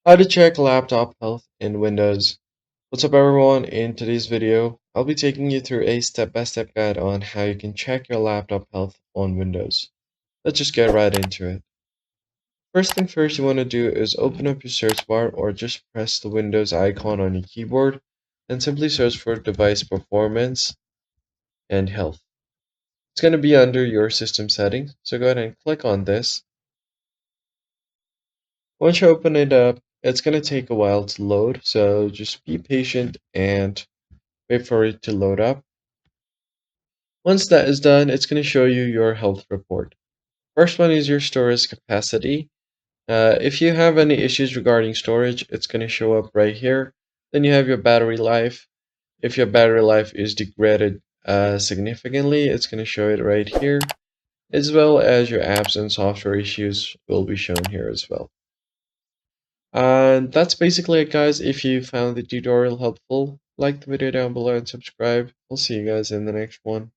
How to check laptop health in Windows. What's up everyone? In today's video, I'll be taking you through a step-by-step guide on how you can check your laptop health on Windows. Let's just get right into it. First thing first you want to do is open up your search bar or just press the Windows icon on your keyboard and simply search for device performance and health. It's going to be under your system settings, so go ahead and click on this. Once you open it up, it's going to take a while to load, so just be patient and wait for it to load up. Once that is done, it's going to show you your health report. First one is your storage capacity. If you have any issues regarding storage, it's going to show up right here. Then you have your battery life. If your battery life is degraded significantly, it's going to show it right here, as well as your apps and software issues will be shown here as well. And that's basically it, guys. If you found the tutorial helpful, like the video down below and subscribe. I'll see you guys in the next one.